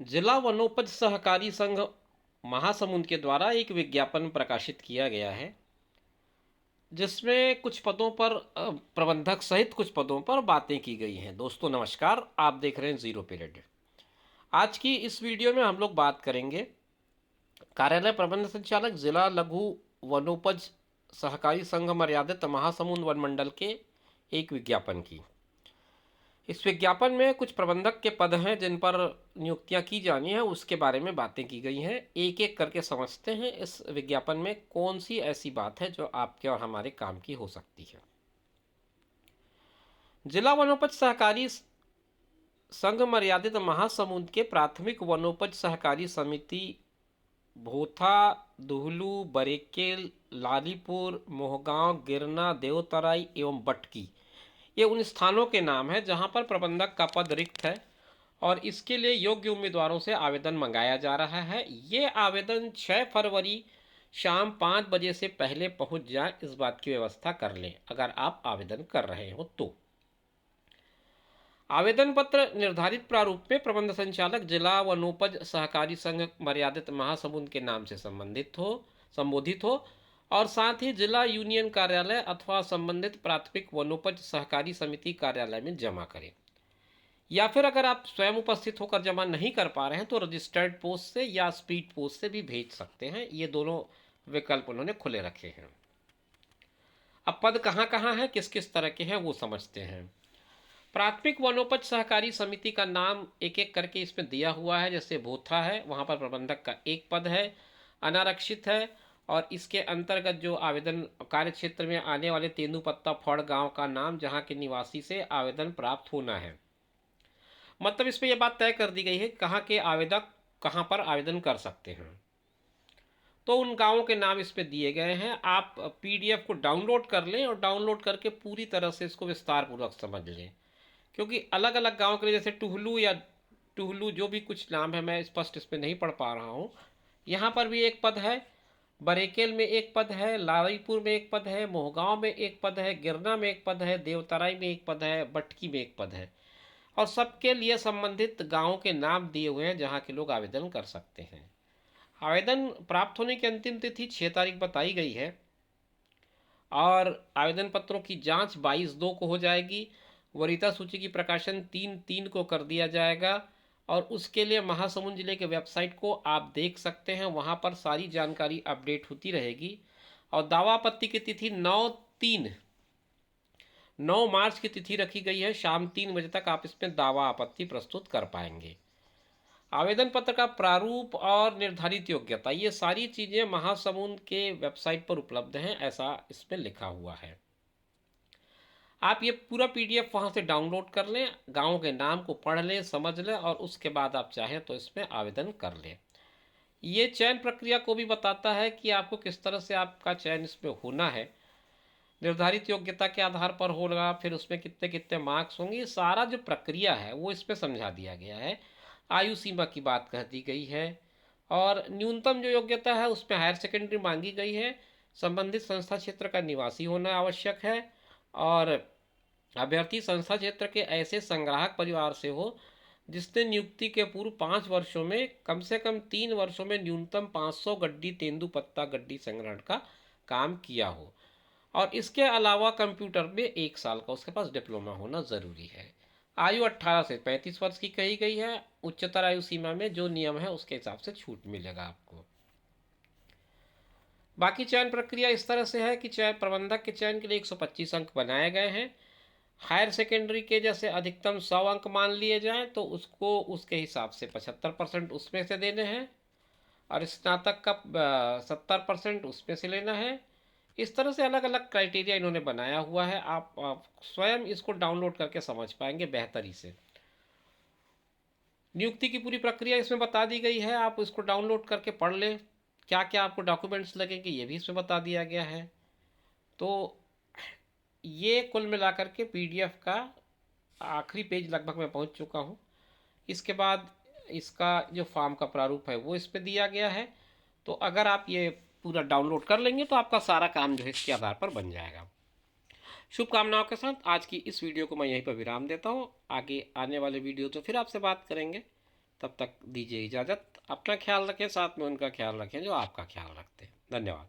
जिला वनोपज सहकारी संघ महासमुंद के द्वारा एक विज्ञापन प्रकाशित किया गया है जिसमें कुछ पदों पर प्रबंधक सहित कुछ पदों पर बातें की गई हैं। दोस्तों नमस्कार, आप देख रहे हैं जीरो पीरियड। आज की इस वीडियो में हम लोग बात करेंगे कार्यालय प्रबंध संचालक जिला लघु वनोपज सहकारी संघ मर्यादित महासमुंद वन मंडल के एक विज्ञापन की। इस विज्ञापन में कुछ प्रबंधक के पद हैं जिन पर नियुक्तियां की जानी है, उसके बारे में बातें की गई हैं। एक एक करके समझते हैं इस विज्ञापन में कौन सी ऐसी बात है जो आपके और हमारे काम की हो सकती है। जिला वनोपज सहकारी संघ मर्यादित महासमुंद के प्राथमिक वनोपज सहकारी समिति भोथा, दुहलू, बरेकेल, लालीपुर, मोहगांव, गिरना, देवतराई एवं बटकी, ये उन स्थानों के नाम हैं जहां पर प्रबंधक का पद रिक्त है और इसके लिए योग्य उम्मीदवारों से आवेदन मंगाया जा रहा है। ये आवेदन 6 फरवरी शाम 5 बजे से पहले पहुंच जाए, इस बात की व्यवस्था कर लें अगर आप आवेदन कर रहे हो तो। आवेदन पत्र निर्धारित प्रारूप में प्रबंध संचालक जिला वनोपज सहकारी संघ मर्यादित महासमुंद के नाम से संबोधित हो और साथ ही जिला यूनियन कार्यालय अथवा संबंधित प्राथमिक वनोपज सहकारी समिति कार्यालय में जमा करें, या फिर अगर आप स्वयं उपस्थित होकर जमा नहीं कर पा रहे हैं तो रजिस्टर्ड पोस्ट से या स्पीड पोस्ट से भी भेज सकते हैं। ये दोनों विकल्प उन्होंने खुले रखे हैं। अब पद कहाँ कहाँ है, किस किस तरह के हैं वो समझते हैं। प्राथमिक वनोपज सहकारी समिति का नाम एक एक करके इसमें दिया हुआ है। जैसे भोथा है, वहाँ पर प्रबंधक का एक पद है, अनारक्षित है और इसके अंतर्गत जो आवेदन कार्य क्षेत्र में आने वाले तेंदुपत्ता फड़ गांव का नाम जहाँ के निवासी से आवेदन प्राप्त होना है। मतलब इसमें यह बात तय कर दी गई है कहाँ के आवेदक कहाँ पर आवेदन कर सकते हैं। तो उन गांवों के नाम इसमें दिए गए हैं। आप पीडीएफ को डाउनलोड कर लें और डाउनलोड करके पूरी तरह से इसको विस्तार पूर्वक समझ लें, क्योंकि अलग अलग गांव के लिए जैसे टुहलू या टुहलू जो भी कुछ नाम है मैं स्पष्ट इस पर नहीं पढ़ पा रहा हूँ। यहाँ पर भी एक पद है, बरेकेल में एक पद है, लारीपुर में एक पद है, मोहगांव में एक पद है, गिरना में एक पद है, देवतराई में एक पद है, बटकी में एक पद है और सबके लिए संबंधित गांवों के नाम दिए हुए हैं जहां के लोग आवेदन कर सकते हैं। आवेदन प्राप्त होने की अंतिम तिथि 6 तारीख बताई गई है और आवेदन पत्रों की जांच 22/2 को हो जाएगी। वरीयता सूची की प्रकाशन 3/3 को कर दिया जाएगा और उसके लिए महासमुंद जिले के वेबसाइट को आप देख सकते हैं, वहां पर सारी जानकारी अपडेट होती रहेगी। और दावा आपत्ति की तिथि 9 मार्च की तिथि रखी गई है। शाम 3 बजे तक आप इसमें दावा आपत्ति प्रस्तुत कर पाएंगे। आवेदन पत्र का प्रारूप और निर्धारित योग्यता, ये सारी चीज़ें महासमुंद के वेबसाइट पर उपलब्ध हैं, ऐसा इसमें लिखा हुआ है। आप ये पूरा पीडीएफ वहाँ से डाउनलोड कर लें, गाँव के नाम को पढ़ लें, समझ लें और उसके बाद आप चाहें तो इसमें आवेदन कर लें। ये चयन प्रक्रिया को भी बताता है कि आपको किस तरह से आपका चयन इसमें होना है। निर्धारित योग्यता के आधार पर होगा, फिर उसमें कितने कितने मार्क्स होंगे, ये सारा जो प्रक्रिया है वो इसमें समझा दिया गया है। आयु सीमा की बात कह दी गई है और न्यूनतम जो योग्यता है उसमें हायर सेकेंडरी मांगी गई है। संबंधित संस्था क्षेत्र का निवासी होना आवश्यक है और अभ्यर्थी संस्था क्षेत्र के ऐसे संग्राहक परिवार से हो जिसने नियुक्ति के पूर्व 5 वर्षों में कम से कम 3 वर्षों में न्यूनतम 500 गड्डी तेंदुपत्ता गड्डी संग्रहण का काम किया हो और इसके अलावा कंप्यूटर में 1 साल का उसके पास डिप्लोमा होना ज़रूरी है। आयु 18 से 35 वर्ष की कही गई है। उच्चतर आयु सीमा में जो नियम है उसके हिसाब से छूट मिलेगा आपको। बाकी चयन प्रक्रिया इस तरह से है कि चयन प्रबंधक के चयन के लिए 125 अंक बनाए गए हैं। हायर सेकेंडरी के जैसे अधिकतम 100 अंक मान लिए जाएं तो उसको उसके हिसाब से 75% उसमें से देने हैं और स्नातक का 70% उसमें से लेना है। इस तरह से अलग अलग क्राइटेरिया इन्होंने बनाया हुआ है। आप स्वयं इसको डाउनलोड करके समझ पाएंगे बेहतरी से। नियुक्ति की पूरी प्रक्रिया इसमें बता दी गई है, आप इसको डाउनलोड करके पढ़ लें। क्या क्या आपको डॉक्यूमेंट्स लगेंगे ये भी इसमें बता दिया गया है। तो ये कुल मिलाकर के पीडीएफ का आखिरी पेज लगभग मैं पहुंच चुका हूं। इसके बाद इसका जो फॉर्म का प्रारूप है वो इस पर दिया गया है। तो अगर आप ये पूरा डाउनलोड कर लेंगे तो आपका सारा काम जो है इसके आधार पर बन जाएगा। शुभकामनाओं के साथ आज की इस वीडियो को मैं यहीं पर विराम देता हूँ। आगे आने वाले वीडियो तो फिर आपसे बात करेंगे। तब तक दीजिए इजाज़त। अपना ख्याल रखें, साथ में उनका ख्याल रखें जो आपका ख्याल रखते हैं। धन्यवाद।